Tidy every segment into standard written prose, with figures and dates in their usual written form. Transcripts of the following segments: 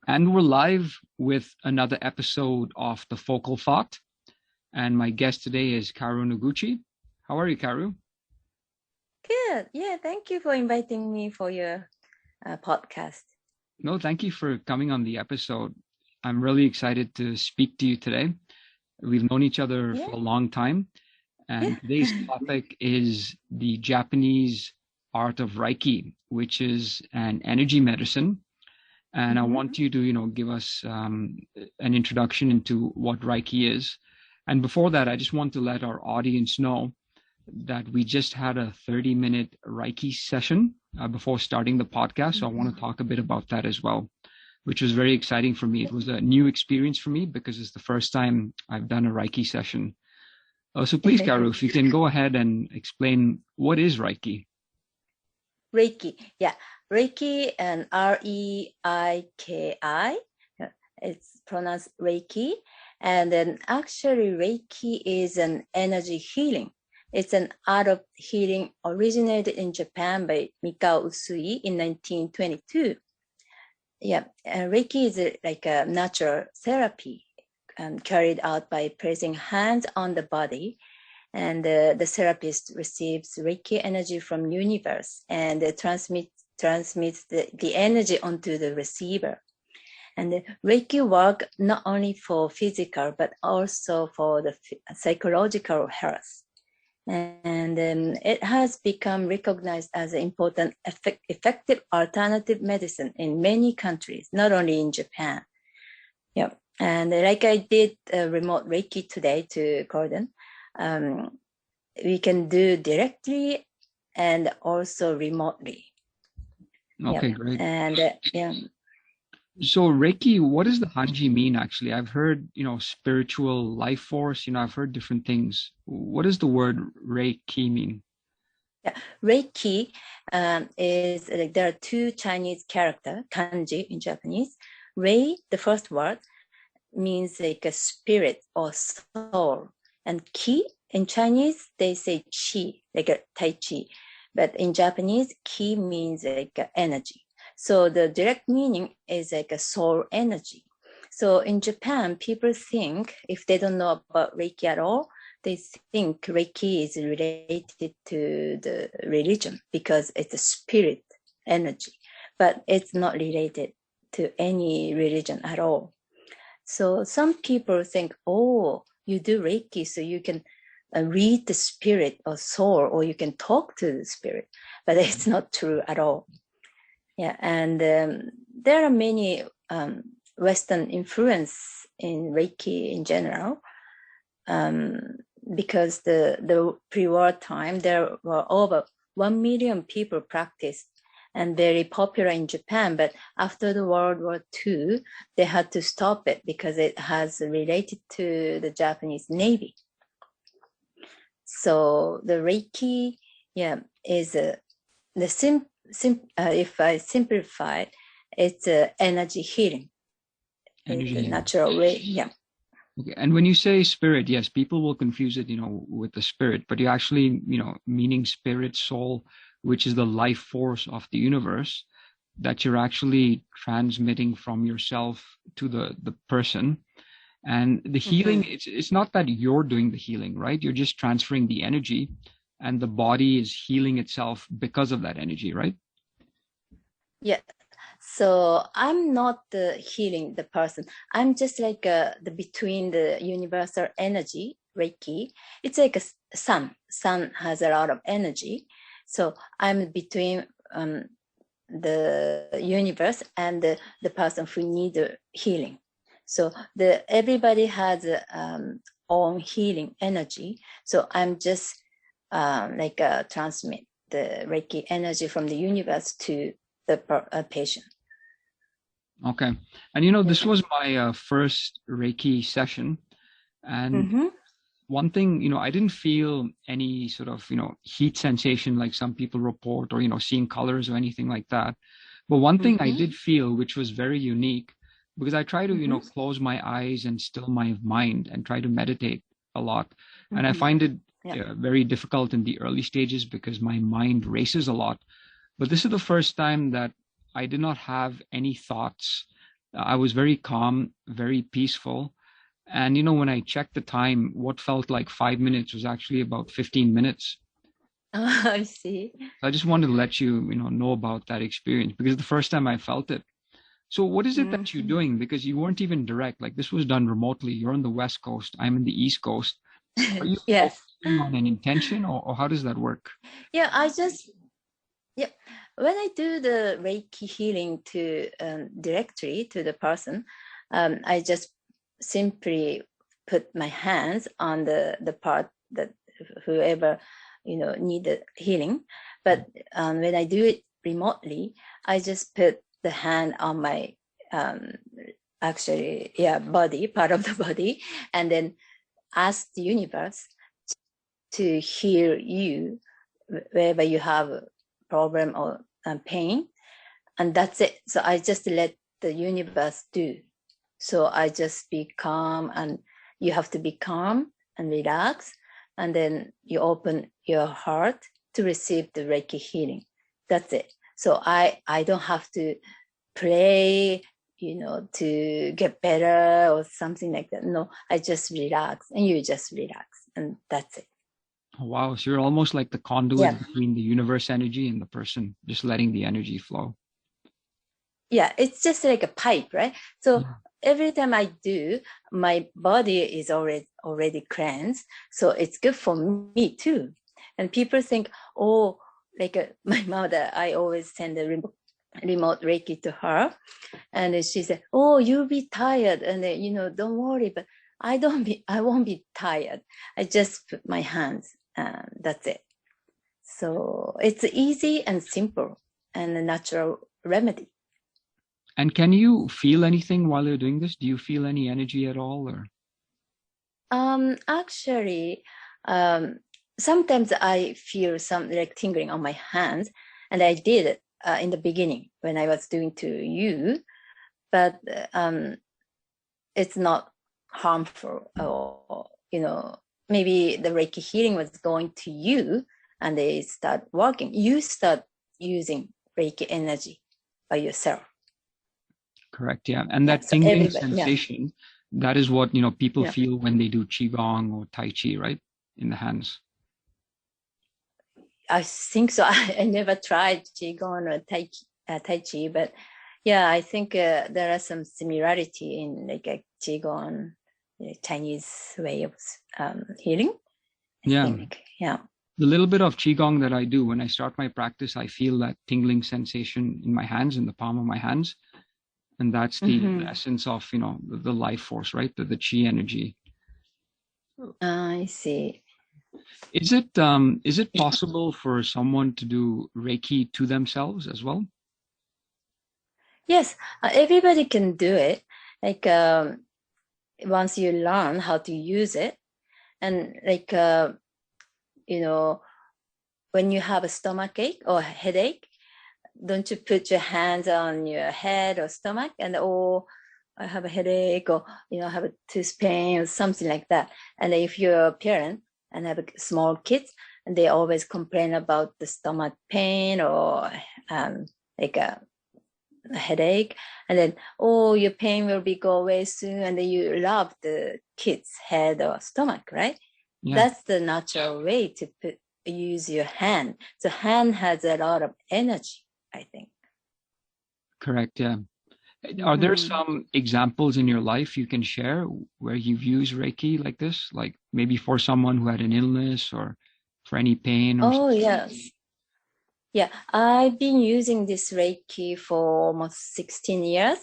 And we're live with another episode of The Focal Thought. And my guest today is Kaoru Noguchi. How are you, Kaoru? Good. Yeah, thank you for inviting me for your podcast. No, thank you for coming on the episode. I'm really excited to speak to you today. We've known each other for a long time. And today's topic is the Japanese art of Reiki, which is an energy medicine. And I want you to, give us an introduction into what Reiki is. And before that, I just want to let our audience know that we just had a 30-minute Reiki session before starting the podcast. So I want to talk a bit about that as well, which was very exciting for me. It was a new experience for me because it's the first time I've done a Reiki session. So please, Kaoru, if you can go ahead and explain what is Reiki. Reiki, yeah. Reiki and R-E-I-K-I. It's pronounced Reiki. And then actually Reiki is an energy healing. It's an art of healing originated in Japan by Mikao Usui in 1922. Yeah, Reiki is like a natural therapy carried out by placing hands on the body. And the therapist receives Reiki energy from universe and transmits the energy onto the receiver. And the Reiki work not only for physical, but also for the psychological health. And it has become recognized as an important, effective alternative medicine in many countries, not only in Japan. Yeah, and like I did remote Reiki today to Gordon, we can do directly and also remotely. Okay, great. And So Reiki, what does the Hanji mean actually? I've heard, spiritual life force, I've heard different things. What does the word Reiki mean? Yeah, Reiki is like there are two Chinese characters, kanji in Japanese. Rei, the first word, means like a spirit or soul. And ki, in Chinese, they say chi, like a Tai Chi. But in Japanese, ki means like energy. So the direct meaning is like a soul energy. So in Japan, people think, if they don't know about Reiki at all, they think Reiki is related to the religion because it's a spirit energy, but it's not related to any religion at all. So some people think, oh, you do Reiki so you can read the spirit or soul, or you can talk to the spirit, but it's not true at all. Yeah, and there are many Western influence in Reiki in general, because the pre-war time, there were over 1 million people practiced and very popular in Japan. But after the World War II, they had to stop it because it has related to the Japanese Navy. So the Reiki, is if I simplify, it's energy healing. Energy in a natural way, Okay. And when you say spirit, yes, people will confuse it, with the spirit, but you actually, meaning spirit, soul, which is the life force of the universe that you're actually transmitting from yourself to the person. And the healing, it's not that you're doing the healing, right? You're just transferring the energy and the body is healing itself because of that energy, right? Yeah. So I'm not healing the person. I'm just like the between the universal energy, Reiki. It's like a sun. Sun has a lot of energy. So I'm between the universe and the person who needs healing. So everybody has own healing energy. So I'm just transmit the Reiki energy from the universe to the patient. Okay. And this was my first Reiki session. And one thing, I didn't feel any sort of, heat sensation like some people report, or, seeing colors or anything like that. But one thing I did feel, which was very unique, because I try to, close my eyes and still my mind and try to meditate a lot. And I find it very difficult in the early stages because my mind races a lot. But this is the first time that I did not have any thoughts I was very calm, very peaceful. And, when I checked the time, what felt like 5 minutes was actually about 15 minutes. I see. So I just wanted to let you, know about that experience because the first time I felt it. So what is it that you're Mhm. doing? Because you weren't even direct. Like this was done remotely. You're on the West Coast. I'm in the East Coast. Are you Yes. focusing on an intention or how does that work? Yeah, yeah, when I do the Reiki healing to directly to the person, I just simply put my hands on the part that whoever need the healing. But when I do it remotely, I just put the hand on my um, actually body, part of the body, and then ask the universe to heal you wherever you have a problem or pain, and that's it. So I just let the universe do. So I just be calm, and you have to be calm and relax, and then you open your heart to receive the Reiki healing. That's it. So I don't have to pray, to get better or something like that. No, I just relax, and you just relax, and that's it. Oh, wow. So you're almost like the Yeah. conduit between the universe energy and the person, just letting the energy flow. Yeah, it's just like a pipe, right? So Yeah. every time I do, my body is already cleansed, so it's good for me too. And people think, oh, like my mother, I always send a remote Reiki to her, and then she said, oh, you'll be tired, and then, don't worry, but I won't be tired. I just put my hands, and that's it. So it's easy and simple and a natural remedy. And can you feel anything while you're doing this? Do you feel any energy at all or? Actually, um, sometimes I feel some like tingling on my hands, and I did it in the beginning when I was doing to you, but it's not harmful, or maybe the Reiki healing was going to you, and they start working. You start using Reiki energy by yourself. Correct, yeah. And Yeah. that So tingling everybody, yeah, sensation, that is what, people yeah. feel when they do Qigong or Tai Chi, right? In the hands. I think so. I never tried Qigong or Tai Chi, but yeah, I think there are some similarity in like a Qigong, Chinese way of healing. I Yeah. think, yeah. The little bit of Qigong that I do when I start my practice, I feel that tingling sensation in my hands, in the palm of my hands. And that's the Mm-hmm. essence of, the life force, right? The Qi energy. I see. Is it possible for someone to do Reiki to themselves as well? Yes, everybody can do it. Like once you learn how to use it, and like you know, when you have a stomach ache or headache, don't you put your hands on your head or stomach and, oh, I have a headache, or I have a tooth pain or something like that. And if you're a parent and have a small kids, and they always complain about the stomach pain or like a headache, and then, oh, your pain will be go away soon, and then you rub the kid's head or stomach, right? Yeah, That's the natural way to use your hand. So hand has a lot of energy, I think. correct. Yeah. Are there Mm-hmm. some examples in your life you can share where you've used Reiki like this? Like maybe for someone who had an illness or for any pain or Oh, something? yes. Yeah, I've been using this Reiki for almost 16 years,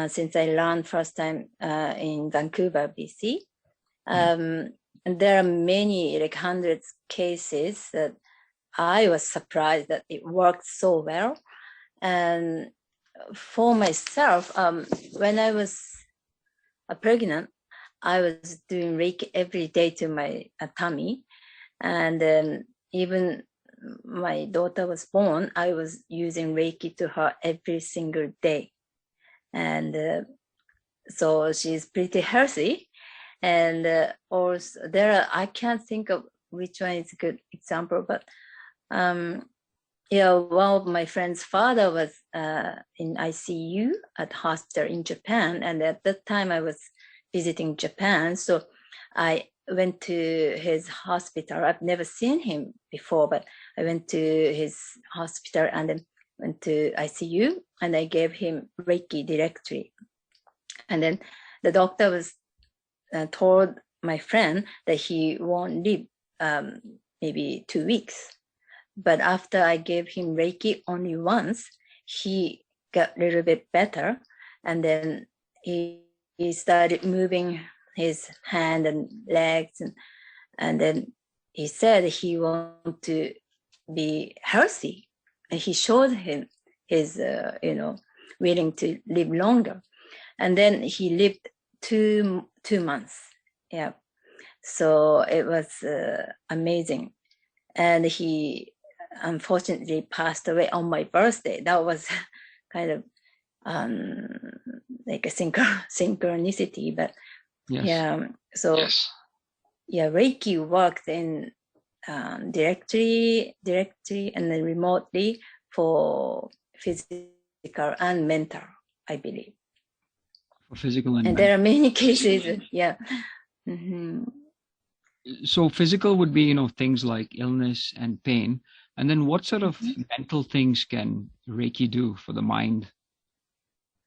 since I learned first time in Vancouver, BC. Yeah. And there are many, like hundreds cases that I was surprised that it worked so well. And for myself, when I was pregnant, I was doing Reiki every day to my tummy. And even my daughter was born, I was using Reiki to her every single day. And so she's pretty healthy. And also I can't think of which one is a good example, but um, Yeah, one of my friend's father was in ICU at hospital in Japan, and at that time I was visiting Japan, so I went to his hospital. I've never seen him before, but I went to his hospital and then went to ICU, and I gave him Reiki directly. And then the doctor was told my friend that he won't live maybe 2 weeks. But after I gave him Reiki only once, he got a little bit better. And then he started moving his hand and legs. And then he said he wanted to be healthy. And he showed him his, willing to live longer. And then he lived two months. Yeah. So it was amazing. And he unfortunately passed away on my birthday. That was kind of like a synchronicity, but Yes. yeah. So yeah, Reiki works in directly and then remotely for physical and mental, I believe. For physical and there are many cases. Yeah. Mm-hmm. So physical would be, things like illness and pain. And then what sort of mental things can Reiki do for the mind?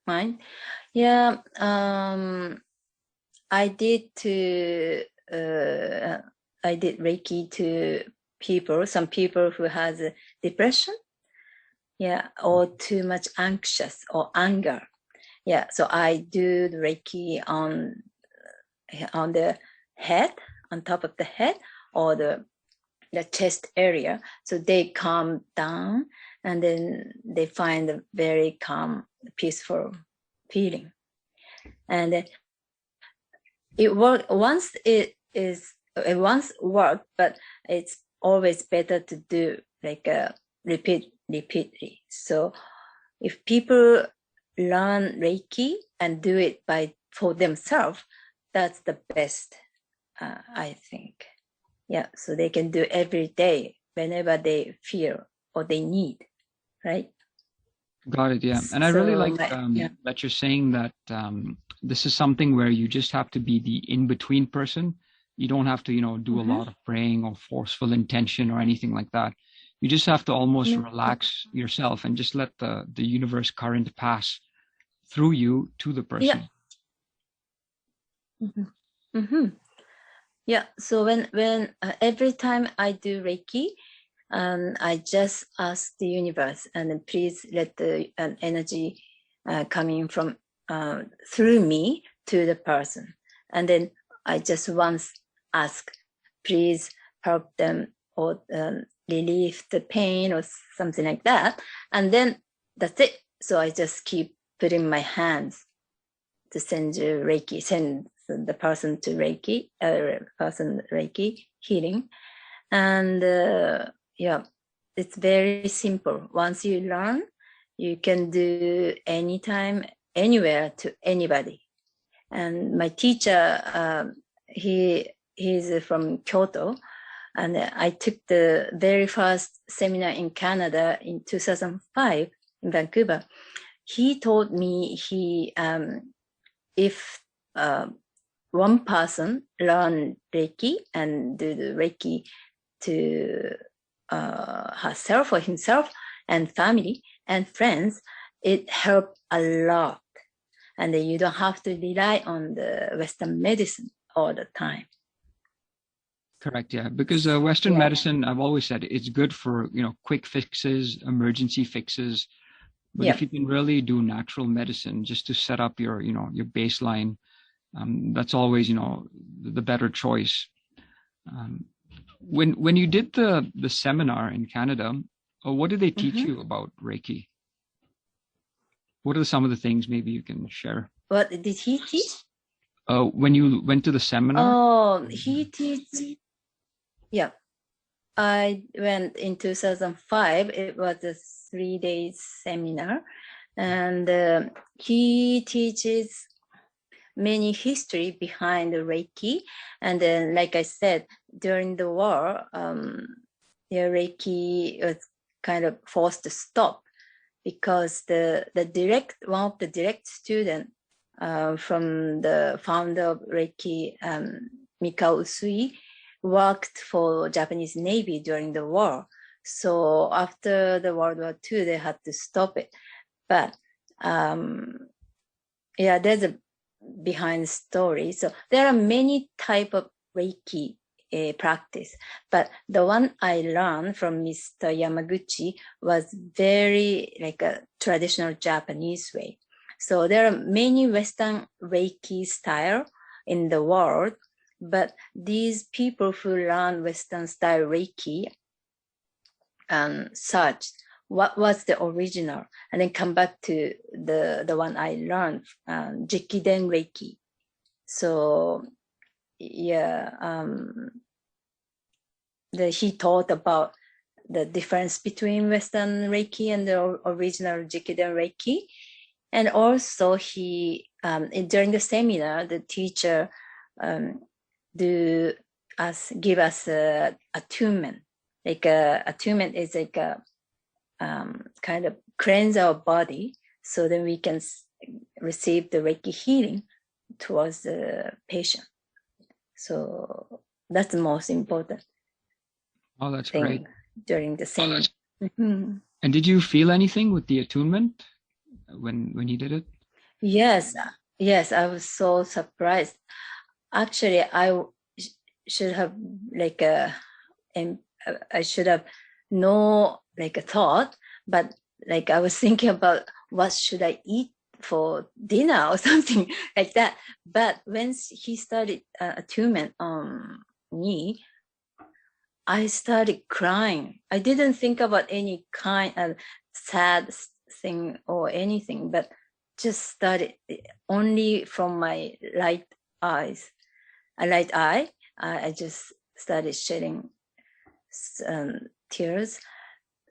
Mind? Yeah. I did Reiki to some people who has depression, yeah, or too much anxious or anger. Yeah, so I do the Reiki on the head, on top of the head, or the chest area. So they calm down, and then they find a very calm, peaceful feeling. And it worked once. It once worked, but it's always better to do like repeatedly. So if people learn Reiki and do it for themselves, that's the best, I think. Yeah, so they can do every day whenever they feel or they need, right? Got it. Yeah. And I really like that you're saying that this is something where you just have to be the in-between person. You don't have to, do a lot of praying or forceful intention or anything like that. You just have to almost relax yourself and just let the universe current pass through you to the person. Yeah. Yeah. So when every time I do Reiki, I just ask the universe, and please let the energy coming from through me to the person. And then I just once ask, please help them or relieve the pain or something like that. And then that's it. So I just keep putting my hands to send Reiki, send the person to Reiki, Reiki healing. And yeah, it's very simple. Once you learn, you can do anytime, anywhere to anybody. And my teacher, he's from Kyoto, and I took the very first seminar in Canada in 2005 in Vancouver. He told me if one person learn Reiki and do the Reiki to herself or himself and family and friends, it helped a lot. And then you don't have to rely on the Western medicine all the time. Correct. Yeah. Because Western medicine, I've always said it's good for, quick fixes, emergency fixes. But if you can really do natural medicine just to set up your baseline, that's always, the better choice. When you did the seminar in Canada, what did they teach you about Reiki? What are some of the things maybe you can share? What did he teach? When you went to the seminar? Oh, he teach. Yeah. I went in 2005. It was a 3-day seminar, and he teaches many history behind the Reiki. And then, like I said, during the war, Reiki was kind of forced to stop because one of the direct student from the founder of Reiki, Mikao Usui, worked for Japanese Navy during the war. So after the World War II, they had to stop it. But there's a behind story. So there are many type of Reiki practice, but the one I learned from Mr. Yamaguchi was very like a traditional Japanese way. So there are many Western Reiki style in the world, but these people who learn Western style Reiki searched what was the original, and then come back to the one I learned, Jikiden Reiki. So he taught about the difference between Western Reiki and the original Jikiden Reiki. And also he, during the seminar, the teacher give us a attunement. Like attunement is like a kind of cleanse our body so then we can receive the Reiki healing towards the patient. So that's the most important. Oh, that's great. During the seminar. And did you feel anything with the attunement when you did it? Yes, I was so surprised. Actually, I should have I should have no like a thought, but like I was thinking about what should I eat for dinner or something like that. But when he started attunement on me, I started crying. I didn't think about any kind of sad thing or anything, but just started only from my right eye. I just started shedding tears.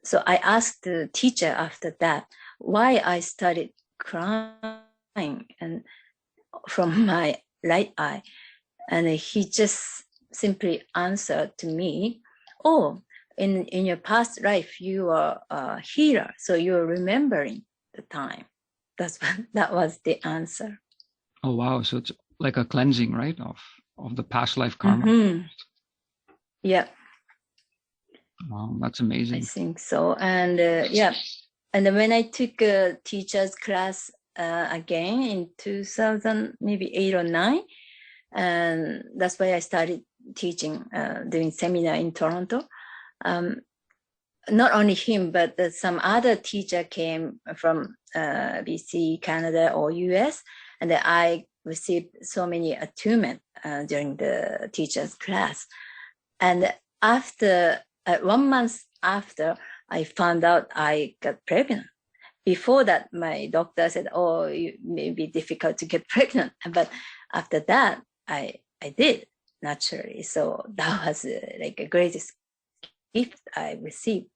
So I asked the teacher after that why I started crying and from my right eye, and he just simply answered to me, "Oh, in your past life you are a healer, so you're remembering the time." That was the answer. Oh wow! So it's like a cleansing, right, of the past life karma. Mm-hmm. Yeah. Wow, that's amazing. I think so. And and then when I took a teacher's class again in 2000, maybe 8 or 9, and that's why I started teaching, doing seminar in Toronto. Not only him, but some other teacher came from BC, Canada, or US, and I received so many attunement during the teacher's class. And after 1 month after, I found out I got pregnant. Before that, my doctor said, "Oh, it may be difficult to get pregnant." But after that, I did naturally. So that was like a greatest gift I received.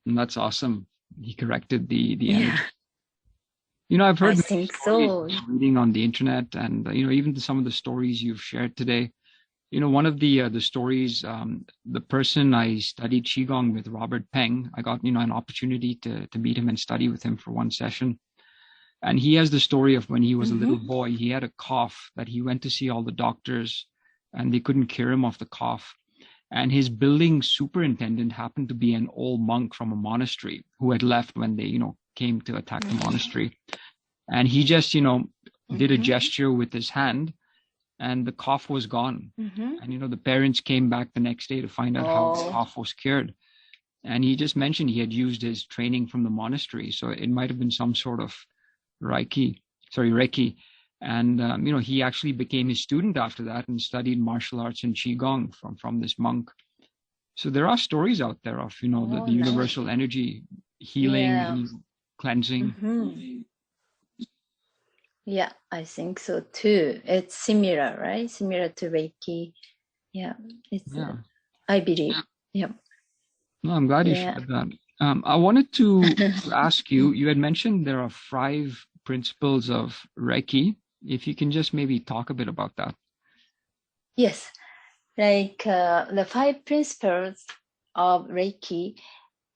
And that's awesome. He corrected the energy. You know, I've heard reading on the internet, and you know, even some of the stories you've shared today. You know, one of the stories, the person I studied Qigong with, Robert Peng, I got, you know, an opportunity to meet him and study with him for one session. And he has the story of when he was a little boy, he had a cough that he went to see all the doctors and they couldn't cure him of the cough. And his building superintendent happened to be an old monk from a monastery who had left when they, you know, came to attack the monastery. And he just, you know, did a gesture with his hand, and the cough was gone. And, you know, the parents came back the next day to find out how the cough was cured. And he just mentioned he had used his training from the monastery. So it might have been some sort of Reiki. And, you know, he actually became his student after that and studied martial arts and Qigong from this monk. So there are stories out there of, you know, the universal energy healing and cleansing. Yeah, I think so too. It's similar, right? Similar to Reiki. Yeah, I believe. Yeah. No, I'm glad you shared that. I wanted to ask you, you had mentioned there are 5 principles of Reiki. If you can just maybe talk a bit about that. Yes, like the 5 principles of Reiki,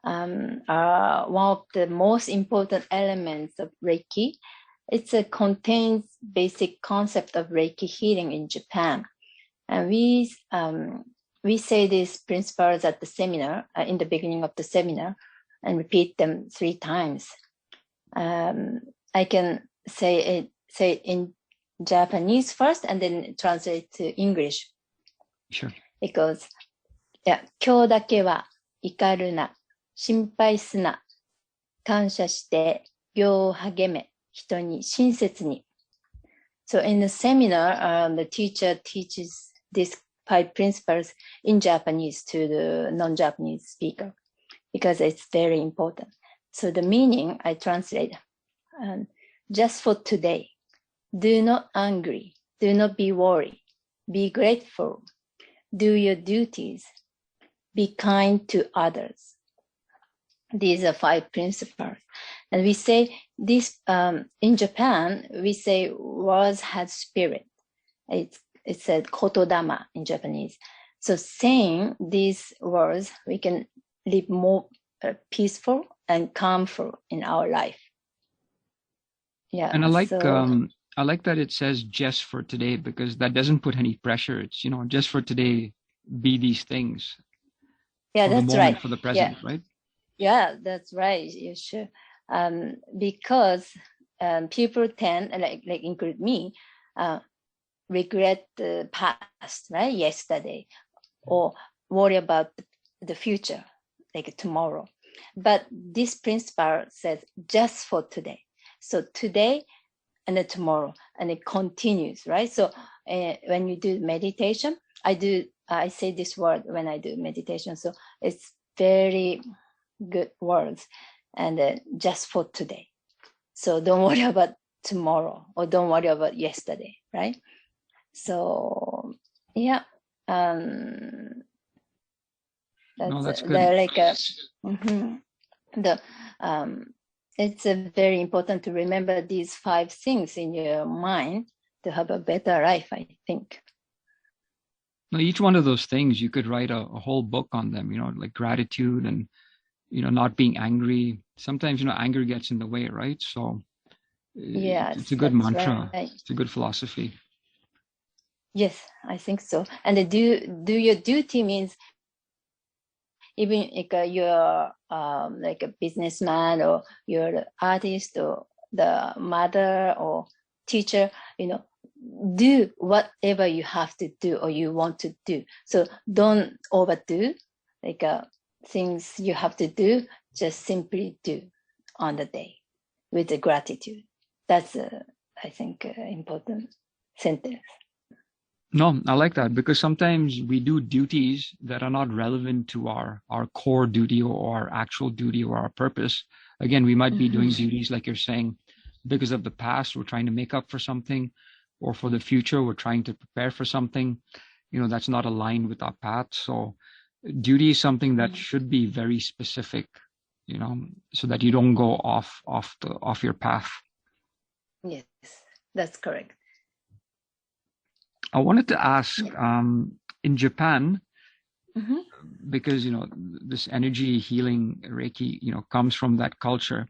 are one of the most important elements of Reiki. It contains basic concept of Reiki healing in Japan. And we say these principles at the seminar, in the beginning of the seminar, and repeat them 3 times. I can say it in Japanese first and then translate to English. Sure. It goes, 今日だけは怒るな、心配すな、感謝して行を励め、人に親切に. So in the seminar, the teacher teaches these 5 principles in Japanese to the non-Japanese speaker because it's very important. So the meaning I translate, just for today, do not angry, do not be worried, be grateful, do your duties, be kind to others. These are 5 principles. And we say this, in Japan, we say words have spirit. It's said kotodama in Japanese. So saying these words, we can live more peaceful and calmful in our life. Yeah. And I like that it says just for today, because that doesn't put any pressure. It's, just for today, be these things. Yeah, for that's the moment, right. For the present, right? Yeah, that's right. You should. Because people tend, like include me, regret the past, right? Yesterday, or worry about the future, like tomorrow. But this principle says just for today. So today and then tomorrow, and it continues, right? So when you do meditation, I say this word when I do meditation. So it's very good words, and just for today. So don't worry about tomorrow, or don't worry about yesterday, right? So yeah, that's good. It's very important to remember these 5 things in your mind to have a better life, I think. Now, each one of those things, you could write a whole book on them, like gratitude and, not being angry. Sometimes, anger gets in the way, right? So it's a good mantra. Right. It's a good philosophy. Yes, I think so. And do your duty means even like you're like a businessman, or you're an artist, or the mother or teacher, do whatever you have to do or you want to do. So don't overdo like things you have to do. Just simply do on the day with the gratitude. That's I think important sentence. No, I like that, because sometimes we do duties that are not relevant to our core duty or our actual duty or our purpose. Again, we might be doing duties, like you're saying, because of the past, we're trying to make up for something, or for the future, we're trying to prepare for something, that's not aligned with our path. So duty is something that should be very specific, so that you don't go off your path. Yes, that's correct. I wanted to ask, in Japan, because, this energy healing Reiki, comes from that culture.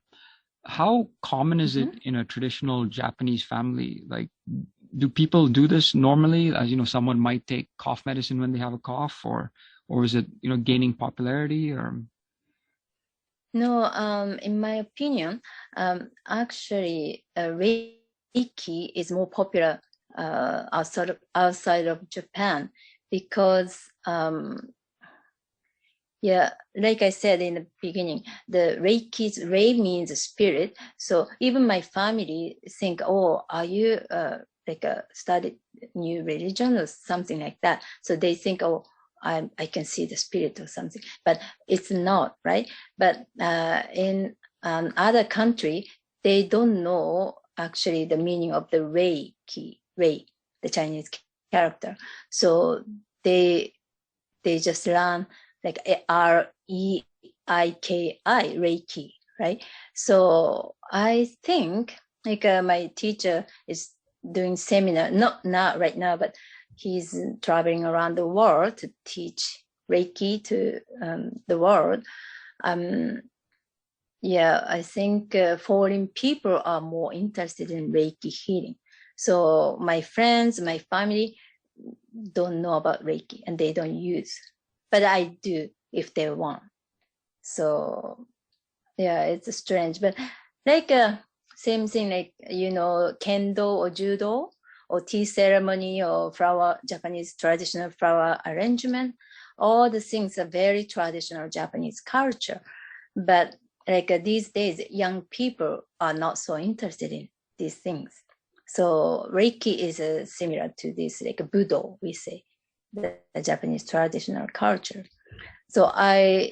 How common is it in a traditional Japanese family? Like, do people do this normally? As someone might take cough medicine when they have a cough, or is it, gaining popularity, or? No, in my opinion, actually, Reiki is more popular outside of Japan, because like I said in the beginning, the Rei means spirit. So even my family think, oh, are you like studied new religion or something like that? So they think, oh, I can see the spirit or something, but it's not, right? But in other country, they don't know actually the meaning of the Rei, the Chinese character. So they just learn like Reiki, Reiki, right? So I think like my teacher is doing seminar, not right now, but he's traveling around the world to teach Reiki to the world. Yeah, I think foreign people are more interested in Reiki healing. So my friends, my family don't know about Reiki and they don't use, but I do if they want. So yeah, it's strange, but like same thing, like, kendo or judo or tea ceremony or Japanese traditional flower arrangement, all the things are very traditional Japanese culture. But like these days, young people are not so interested in these things. So Reiki is similar to this, like Budo, we say, the Japanese traditional culture. So I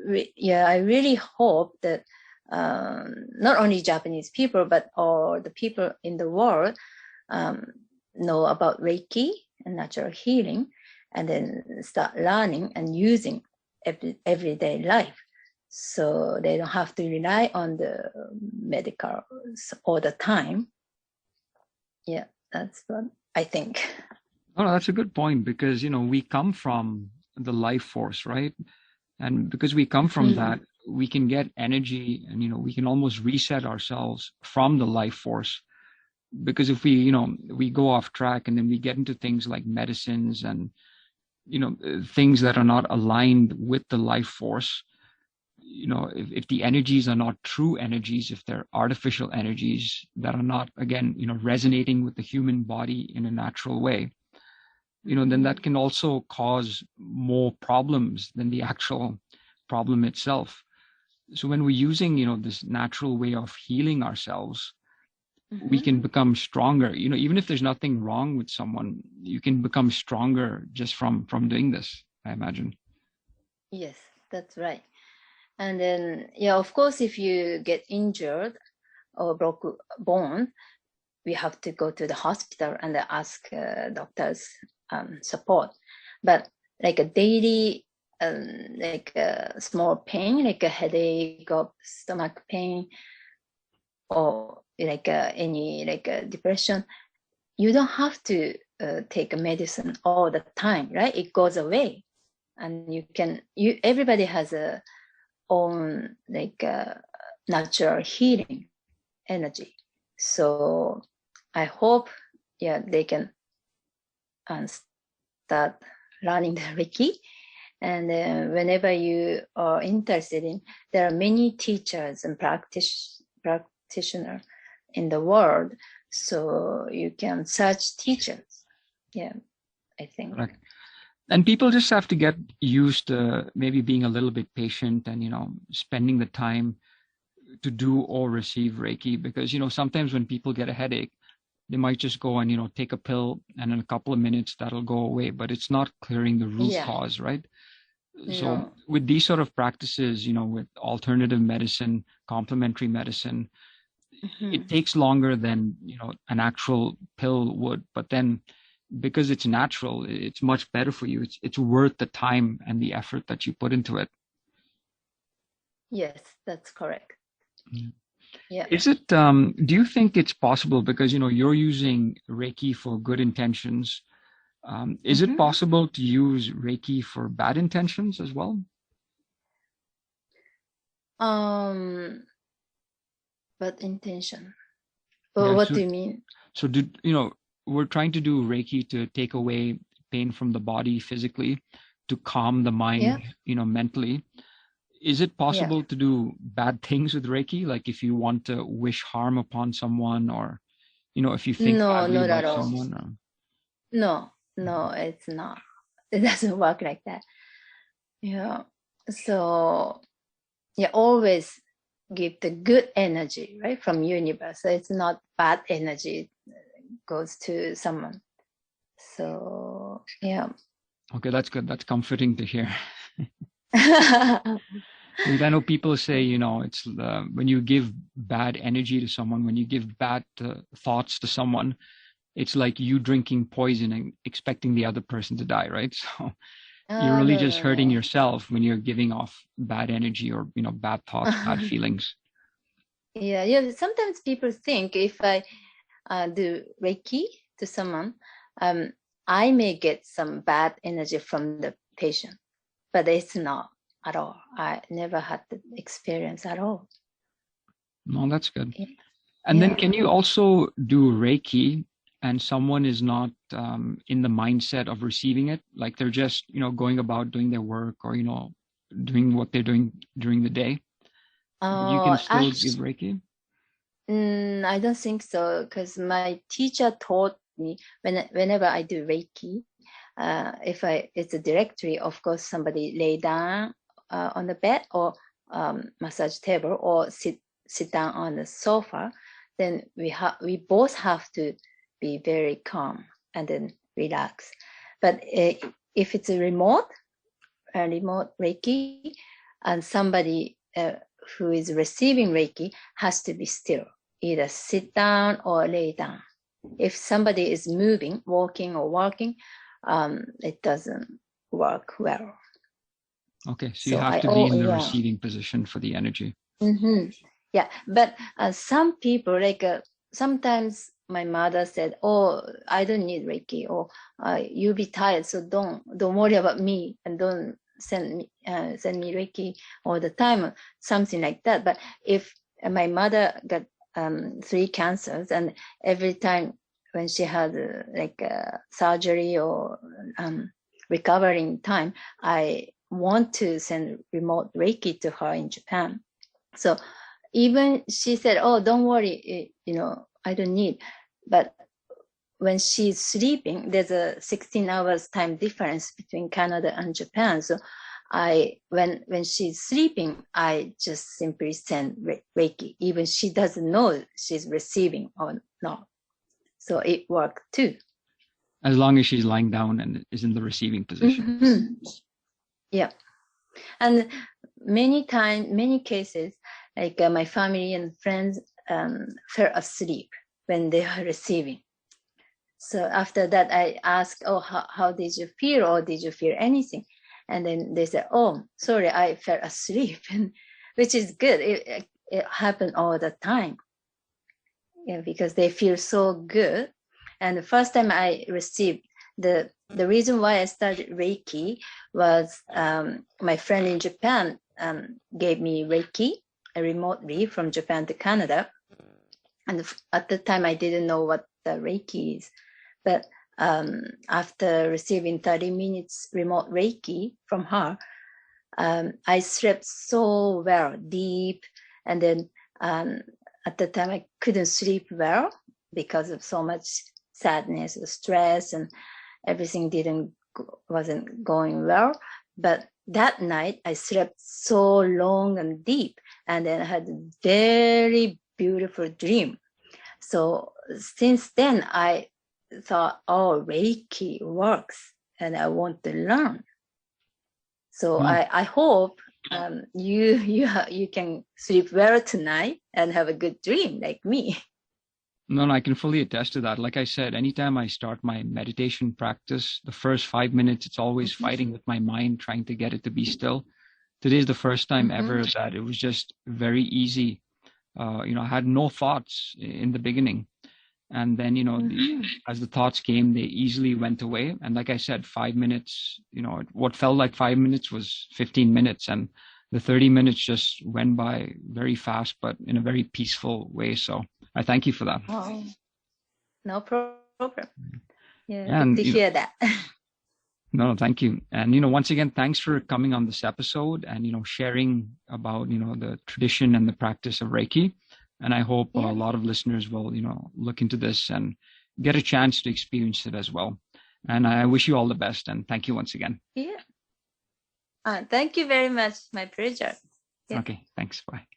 really hope that not only Japanese people, but all the people in the world know about Reiki and natural healing, and then start learning and using everyday life. So they don't have to rely on the medical all the time. Yeah, that's what I think. Oh, that's a good point because, we come from the life force, right? And because we come from that, we can get energy and, we can almost reset ourselves from the life force. Because if we go off track and then we get into things like medicines and, things that are not aligned with the life force, if the energies are not true energies, if they're artificial energies that are not, again, resonating with the human body in a natural way, then that can also cause more problems than the actual problem itself. So when we're using, this natural way of healing ourselves, we can become stronger. Even if there's nothing wrong with someone, you can become stronger just from doing this, I imagine. Yes, that's right. And then, yeah, of course, if you get injured or broke bone, we have to go to the hospital and ask doctors support. But like a daily, like a small pain, like a headache or stomach pain, or like any like depression, you don't have to take a medicine all the time, right? It goes away, and everybody has a own like natural healing energy. So I hope, yeah, they can start learning the Reiki. And whenever you are interested in, there are many teachers and practitioners in the world. So you can search teachers. Yeah, I think. Correct. And people just have to get used to maybe being a little bit patient and, spending the time to do or receive Reiki, because, sometimes when people get a headache, they might just go and, take a pill and in a couple of minutes that'll go away, but it's not clearing the root cause, right? So with these sort of practices, with alternative medicine, complementary medicine, it takes longer than, an actual pill would, but then because it's natural, it's much better for you. It's worth the time and the effort that you put into it. Yes, that's correct. Yeah. Is it, do you think it's possible, because, you're using Reiki for good intentions, is it possible to use Reiki for bad intentions as well? But intention. Well, what do you mean? So we're trying to do Reiki to take away pain from the body physically, to calm the mind, mentally. Is it possible to do bad things with Reiki? Like if you want to wish harm upon someone, or, if you think badly not about at all. someone? Or... No, it's not. It doesn't work like that. Yeah. So, yeah, always give the good energy, right, from universe. So it's not bad energy goes to someone. So, yeah. Okay, that's good. That's comforting to hear. Because I know people say, it's when you give bad energy to someone, when you give bad thoughts to someone, it's like you drinking poison and expecting the other person to die, right? So you're really just hurting yourself when you're giving off bad energy or, bad thoughts, bad feelings. Yeah. Sometimes people think if I do Reiki to someone, I may get some bad energy from the patient, but it's not. at all. I never had the experience at all. No, that's good. Yeah. And then can you also do Reiki and someone is not in the mindset of receiving it? Like they're just, going about doing their work or, doing what they're doing during the day. But you can still give Reiki? I don't think so, because my teacher taught me whenever I do Reiki, if it's a directory, of course, somebody lay down on the bed or massage table or sit down on the sofa, then we both have to be very calm and then relax. But if it's a remote Reiki, and somebody who is receiving Reiki has to be still, either sit down or lay down. If somebody is moving, walking or walking, it doesn't work well. Okay, so you have to be in the receiving position for the energy. Mm-hmm. Yeah, but some people, like sometimes my mother said, "Oh, I don't need Reiki," or "You'll be tired, so don't worry about me and don't send me Reiki all the time," something like that. But if my mother got 3 cancers, and every time when she had surgery or recovering time, I want to send remote Reiki to her in Japan. So even she said, "Oh, don't worry, I don't need." But when she's sleeping, there's a 16 hours time difference between Canada and Japan. So when she's sleeping, I just simply send Reiki, even she doesn't know she's receiving or not. So it worked too. As long as she's lying down and is in the receiving position. Mm-hmm. Yeah. And many cases, like my family and friends fell asleep when they are receiving. So after that, I asked, "Oh, how did you feel, or did you feel anything?" And then they said, "Oh, sorry, I fell asleep," which is good. It happened all the time, because they feel so good. And the first time I received the reason why I started Reiki was my friend in Japan gave me Reiki remotely from Japan to Canada. And at the time, I didn't know what the Reiki is. But after receiving 30 minutes remote Reiki from her, I slept so well, deep. And then at the time, I couldn't sleep well because of so much sadness, stress, and everything wasn't going well. But that night, I slept so long and deep, and then I had a very beautiful dream. So since then, I thought, "Oh, Reiki works, and I want to learn." So I hope you can sleep well tonight and have a good dream like me. No, I can fully attest to that. Like I said, anytime I start my meditation practice, the first 5 minutes, it's always fighting with my mind, trying to get it to be still. Today's the first time ever that it was just very easy. I had no thoughts in the beginning. And then, as the thoughts came, they easily went away. And like I said, 5 minutes, what felt like 5 minutes was 15 minutes. And the 30 minutes just went by very fast, but in a very peaceful way. So I thank you for that. Oh, no problem. Yeah, good to hear that. No, thank you. And, once again, thanks for coming on this episode and, sharing about, the tradition and the practice of Reiki. And I hope a lot of listeners will, look into this and get a chance to experience it as well. And I wish you all the best. And thank you once again. Yeah. Thank you very much. My pleasure. Yeah. Okay. Thanks. Bye.